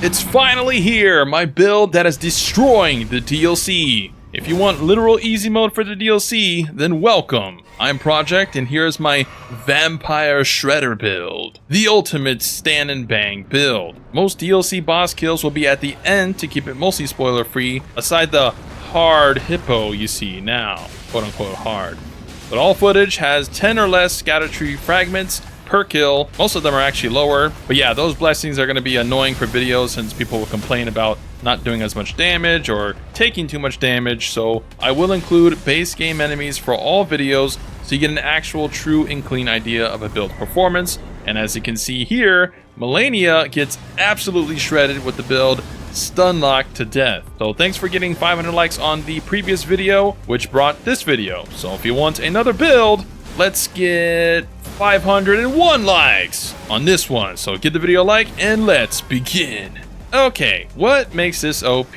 It's finally here, my build that is destroying the DLC. If you want literal easy mode for the DLC, then welcome. I'm Project, and here's my Vampire Shredder build. The ultimate stand and bang build. Most DLC boss kills will be at the end to keep it mostly spoiler free, aside the hard hippo you see now, quote unquote hard. But all footage has 10 or less Erdtree fragments per kill. Most of them are actually lower, but yeah, those blessings are going to be annoying for videos since people will complain about not doing as much damage or taking too much damage, so I will include base game enemies for all videos so you get an actual true and clean idea of a build performance. And as you can see here, Melania gets absolutely shredded with the build, stun locked to death. So thanks for getting 500 likes on the previous video, which brought this video. So if you want another build, let's get 501 likes on this one. So give the video a like and let's begin. Okay, what makes this OP?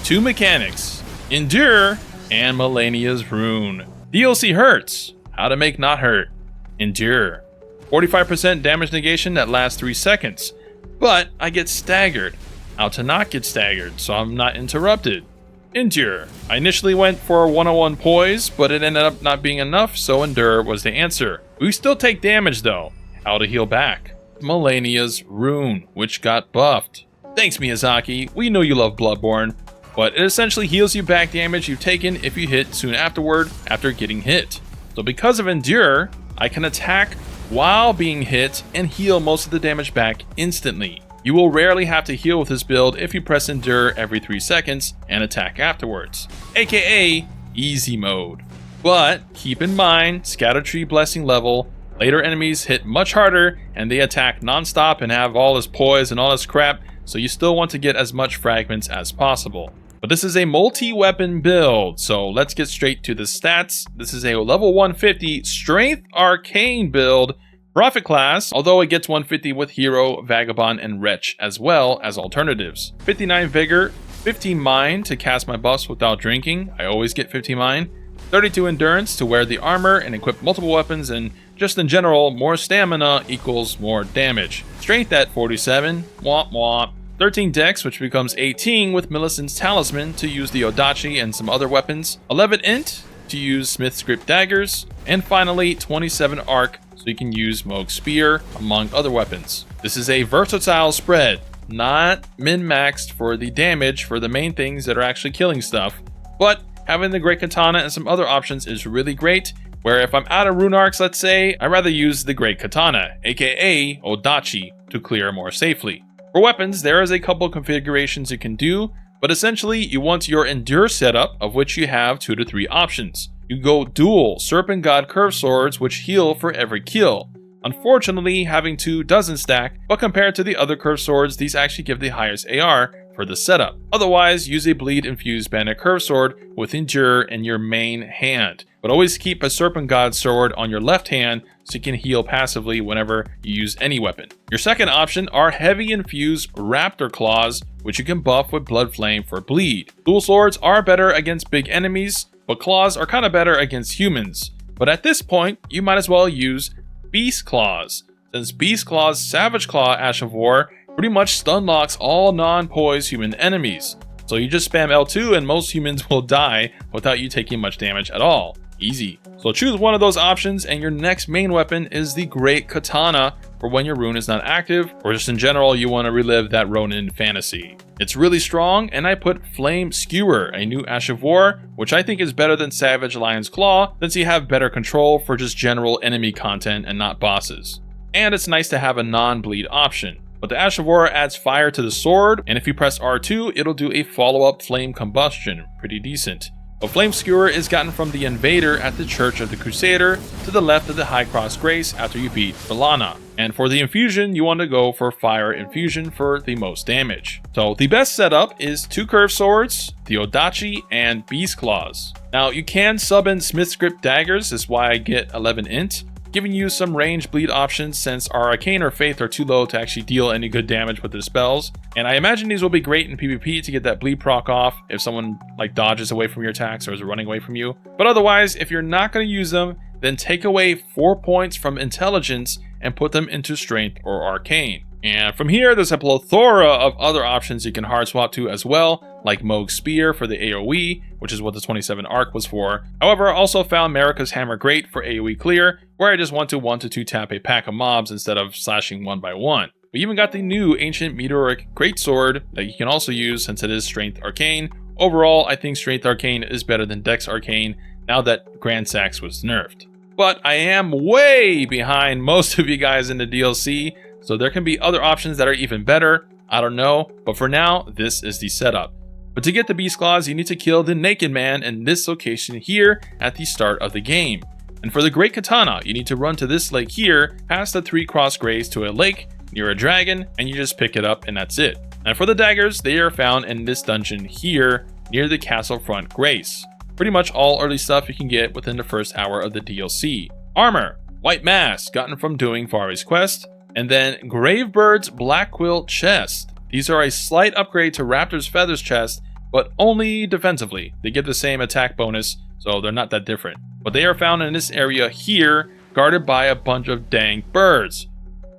Two mechanics, Endure and Melania's Rune. DLC hurts, how to make not hurt. Endure. 45% damage negation that lasts 3 seconds, but I get staggered. How to not get staggered so I'm not interrupted. Endure. I initially went for 101 poise, but it ended up not being enough, so Endure was the answer. We still take damage though. How to heal back. Melania's Rune, which got buffed. Thanks Miyazaki, we know you love Bloodborne, but it essentially heals you back damage you've taken if you hit soon afterward after getting hit. So because of Endure, I can attack while being hit and heal most of the damage back instantly. You will rarely have to heal with this build if you press Endure every 3 seconds and attack afterwards, aka easy mode. But keep in mind, Erdtree blessing level, later enemies hit much harder and they attack non-stop and have all this poise and all this crap, so you still want to get as much fragments as possible. But this is a multi-weapon build, so let's get straight to the stats. This is a level 150 strength arcane build, Prophet class, although it gets 150 with Hero, Vagabond, and Wretch as well as alternatives. 59 Vigor, 15 Mind to cast my buffs without drinking, I always get 50 Mind. 32 Endurance to wear the armor and equip multiple weapons, and just in general, more stamina equals more damage. Strength at 47, womp womp. 13 Dex, which becomes 18 with Millicent's Talisman to use the Odachi and some other weapons. 11 Int to use smithscript daggers. And finally, 27 Arc, so you can use Moog's Spear, among other weapons. This is a versatile spread, not min-maxed for the damage for the main things that are actually killing stuff, but having the Great Katana and some other options is really great, where if I'm out of rune arcs, let's say, I'd rather use the Great Katana, aka Odachi, to clear more safely. For weapons, there is a couple configurations you can do, but essentially you want your Endure setup, of which you have 2 to 3 options. You go dual Serpent God curved swords, which heal for every kill. Unfortunately, having 2 doesn't stack, but compared to the other curved swords, these actually give the highest AR for the setup. Otherwise, use a bleed infused bandit curved sword with Endure in your main hand, but always keep a Serpent God sword on your left hand so you can heal passively whenever you use any weapon. Your second option are heavy infused Raptor Claws, which you can buff with Blood Flame for bleed. Dual swords are better against big enemies, but claws are kind of better against humans. But at this point, you might as well use Beast Claws, since Beast Claw's Savage Claw Ash of War pretty much stun locks all non-poised human enemies. So you just spam L2 and most humans will die without you taking much damage at all. Easy. So choose one of those options, and your next main weapon is the Great Katana for when your rune is not active, or just in general you want to relive that Ronin fantasy. It's really strong, and I put Flame Skewer, a new Ash of War, which I think is better than Savage Lion's Claw, since you have better control for just general enemy content and not bosses. And it's nice to have a non-bleed option. But the Ash of War adds fire to the sword, and if you press R2, it'll do a follow-up flame combustion, pretty decent. A Flame Skewer is gotten from the Invader at the Church of the Crusader to the left of the High Cross Grace after you beat Villana. And for the infusion, you want to go for Fire Infusion for the most damage. So the best setup is 2 curved swords, the Odachi, and Beast Claws. Now you can sub in smithscript daggers, is why I get 11 Int, giving you some range bleed options since our arcane or faith are too low to actually deal any good damage with their spells. And I imagine these will be great in PvP to get that bleed proc off if someone like dodges away from your attacks or is running away from you. But otherwise, if you're not going to use them, then take away 4 points from intelligence and put them into strength or arcane. And from here, there's a plethora of other options you can hard swap to as well, like Moog's Spear for the AoE, which is what the 27 arc was for. However, I also found Marika's Hammer great for AoE clear, where I just want to 1-2 tap a pack of mobs instead of slashing one by one. We even got the new Ancient Meteoric Greatsword that you can also use since it is Strength Arcane. Overall, I think Strength Arcane is better than Dex Arcane now that Gransax was nerfed. But I am way behind most of you guys in the DLC, so there can be other options that are even better. I don't know, but for now, this is the setup. But to get the Beast Claws, you need to kill the Naked Man in this location here at the start of the game. And for the Great Katana, you need to run to this lake here, past the 3 cross grays to a lake near a dragon, and you just pick it up and that's it. And for the daggers, they are found in this dungeon here, near the castle front grace. Pretty much all early stuff you can get within the first hour of the DLC. Armor, White Mask, gotten from doing Fari's quest. And then Gravebird's Black Quilt chest. These are a slight upgrade to Raptor's Feathers chest, but only defensively. They give the same attack bonus, so they're not that different. But they are found in this area here, guarded by a bunch of dang birds.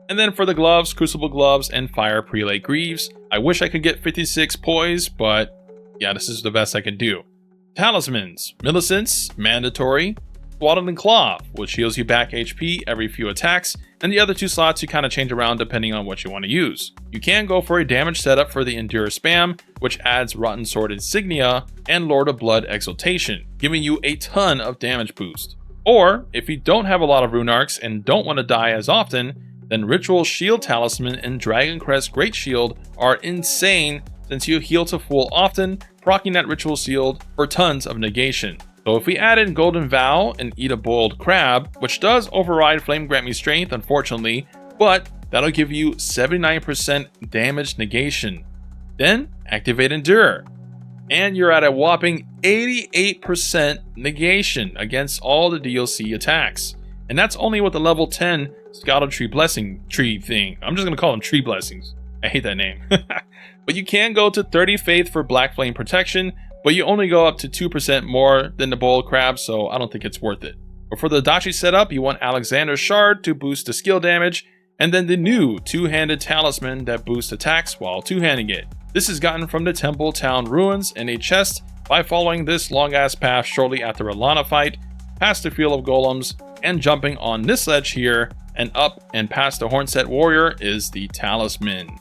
And then for the gloves, Crucible Gloves and Fire Prelate Greaves. I wish I could get 56 poise, but yeah, this is the best I can do. Talismans, Millicent's, mandatory. Swaddling Cloth, which heals you back HP every few attacks, and the other 2 slots you kind of change around depending on what you want to use. You can go for a damage setup for the Endure Spam, which adds Rotten Sword Insignia and Lord of Blood Exaltation, giving you a ton of damage boost. Or, if you don't have a lot of rune arcs and don't want to die as often, then Ritual Shield Talisman and Dragon Crest Great Shield are insane since you heal to full often, proccing that Ritual Shield for tons of negation. So if we add in Golden Vow and eat a boiled crab, which does override Flame Grant Me Strength unfortunately, but that'll give you 79% damage negation. Then activate Endure, and you're at a whopping 88% negation against all the DLC attacks. And that's only with the level 10 Scattletree Blessing Tree thing. I'm just gonna call them Tree Blessings. I hate that name. But you can go to 30 Faith for Black Flame Protection, but you only go up to 2% more than the Boiled Crab, so I don't think it's worth it. But for the Adachi setup, you want Alexander's Shard to boost the skill damage, and then the new Two-Handed Talisman that boosts attacks while two-handing it. This is gotten from the Temple Town Ruins in a chest by following this long-ass path shortly after a Lana fight, past the Field of Golems, and jumping on this ledge here, and up and past the Hornset Warrior is the Talisman.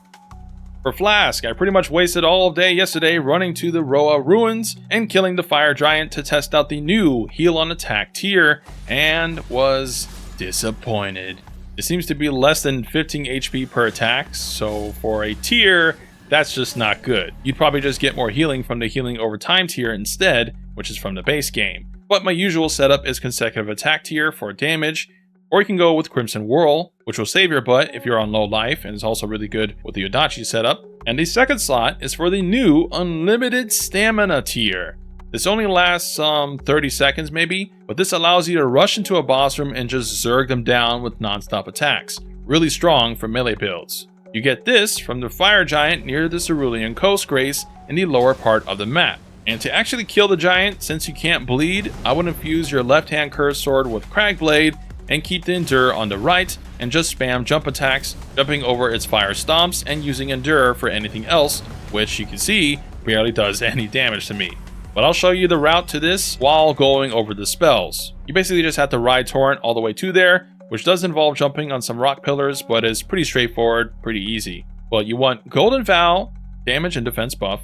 For Flask, I pretty much wasted all of day yesterday running to the Roa Ruins and killing the Fire Giant to test out the new Heal on Attack tier, and was disappointed. It seems to be less than 15 HP per attack, so for a tier, that's just not good. You'd probably just get more healing from the Healing Over Time tier instead, which is from the base game. But my usual setup is Consecutive Attack tier for damage, or you can go with Crimson Whirl, which will save your butt if you're on low life and is also really good with the Adachi setup. And the second slot is for the new Unlimited Stamina tier. This only lasts 30 seconds maybe, but this allows you to rush into a boss room and just zerg them down with non-stop attacks. Really strong for melee builds. You get this from the Fire Giant near the Cerulean Coast Grace in the lower part of the map. And to actually kill the giant, since you can't bleed, I would infuse your left-hand curved sword with Cragblade and keep the Endure on the right, and just spam jump attacks, jumping over its fire stomps and using Endure for anything else, which you can see barely does any damage to me. But I'll show you the route to this while going over the spells. You basically just have to ride Torrent all the way to there, which does involve jumping on some rock pillars, but is pretty straightforward, pretty easy. But you want Golden Vow, damage and defense buff,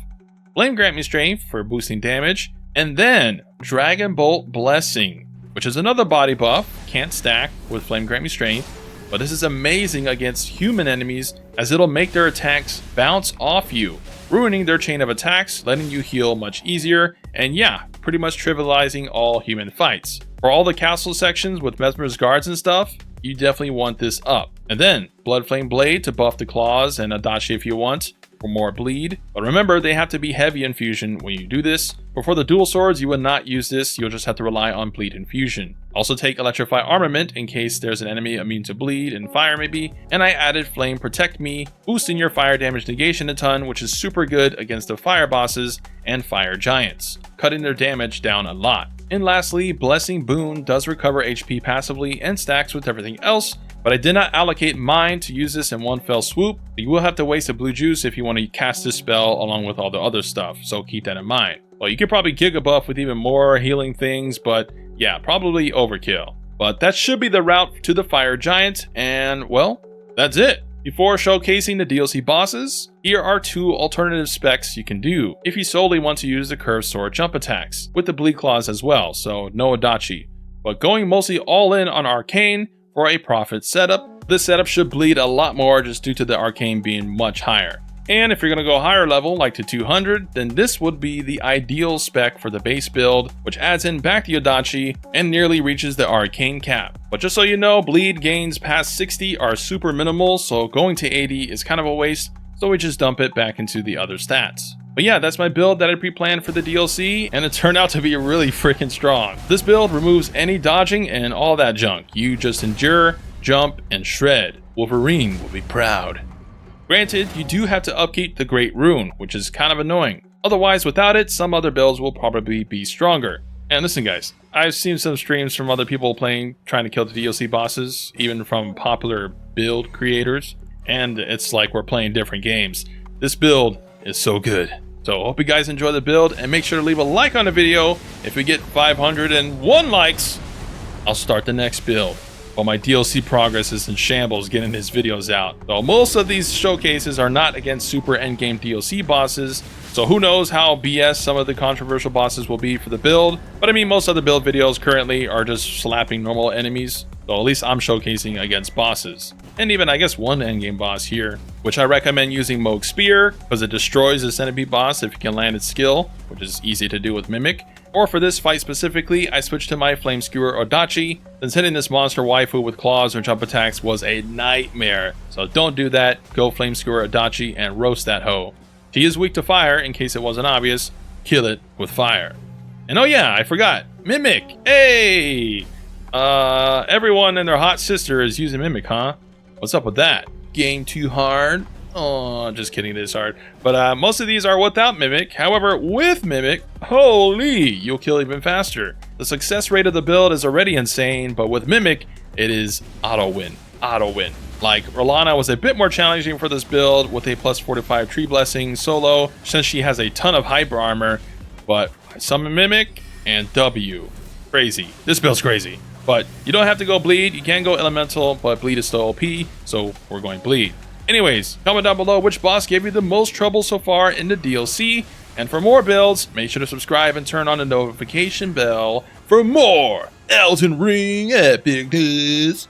Flame Grant Me Strength for boosting damage, and then Dragon Bolt Blessing, which is another body buff, can't stack with Flame Grant Me Strength, but this is amazing against human enemies as it'll make their attacks bounce off you, ruining their chain of attacks, letting you heal much easier, and yeah, pretty much trivializing all human fights. For all the castle sections with Mesmer's guards and stuff, you definitely want this up. And then Blood Flame Blade to buff the claws and Adachi if you want, for more bleed. But remember, they have to be heavy infusion when you do this. But for the dual swords, you would not use this, you'll just have to rely on bleed infusion. Also take Electrify Armament in case there's an enemy immune to bleed and fire maybe. And I added Flame Protect Me, boosting your fire damage negation a ton, which is super good against the fire bosses and fire giants, cutting their damage down a lot. And lastly, Blessing Boon does recover HP passively and stacks with everything else, but I did not allocate mine to use this in one fell swoop You will have to waste a blue juice if you want to cast this spell along with all the other stuff, so keep that in mind. Well, you could probably giga buff with even more healing things, but yeah, probably overkill. But that should be the route to the fire giant, and well, that's it. Before showcasing the DLC bosses, here are 2 alternative specs you can do if you solely want to use the curved sword jump attacks, with the bleed claws as well, so no adachi. But going mostly all in on arcane for a profit setup, this setup should bleed a lot more just due to the arcane being much higher. And if you're going to go higher level, like to 200, then this would be the ideal spec for the base build, which adds in back the adachi and nearly reaches the arcane cap. But just so you know, bleed gains past 60 are super minimal, so going to 80 is kind of a waste, so we just dump it back into the other stats. But yeah, that's my build that I pre-planned for the DLC, and it turned out to be really freaking strong. This build removes any dodging and all that junk. You just endure, jump, and shred. Wolverine will be proud. Granted, you do have to upkeep the Great Rune, which is kind of annoying. Otherwise, without it, some other builds will probably be stronger. And listen guys, I've seen some streams from other people trying to kill the DLC bosses, even from popular build creators, and it's like we're playing different games. This build is so good. So hope you guys enjoy the build, and make sure to leave a like on the video. If we get 501 likes, I'll start the next build. While my DLC progress is in shambles getting his videos out. Though most of these showcases are not against super endgame DLC bosses, so who knows how BS some of the controversial bosses will be for the build. But I mean, most of the build videos currently are just slapping normal enemies, so at least I'm showcasing against bosses. And even I guess one endgame boss here, which I recommend using Moog Spear, because it destroys the centipede boss if you can land its skill, which is easy to do with Mimic. Or for this fight specifically, I switched to my Flame Skewer Odachi, since hitting this monster waifu with claws or jump attacks was a nightmare. So don't do that, go Flame Skewer Odachi and roast that hoe. He is weak to fire, in case it wasn't obvious, kill it with fire. And oh yeah, I forgot, Mimic, hey! Everyone and their hot sister is using Mimic, huh? What's up with that? Game too hard? Oh, just kidding, it is hard. But most of these are without Mimic. However, with Mimic, holy, you'll kill even faster. The success rate of the build is already insane, but with Mimic, it is auto-win. Auto-win. Like, Rolana was a bit more challenging for this build with a plus 45 tree blessing solo, since she has a ton of hyper armor, but summon Mimic and W. Crazy. This build's crazy. But you don't have to go bleed, you can go elemental, but bleed is still OP, so we're going bleed. Anyways, comment down below which boss gave you the most trouble so far in the DLC. And for more builds, make sure to subscribe and turn on the notification bell for more Elden Ring epicness.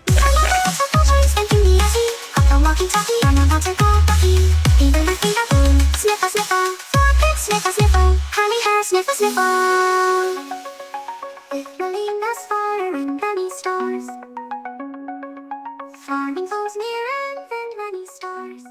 Farming goes near and then many stars.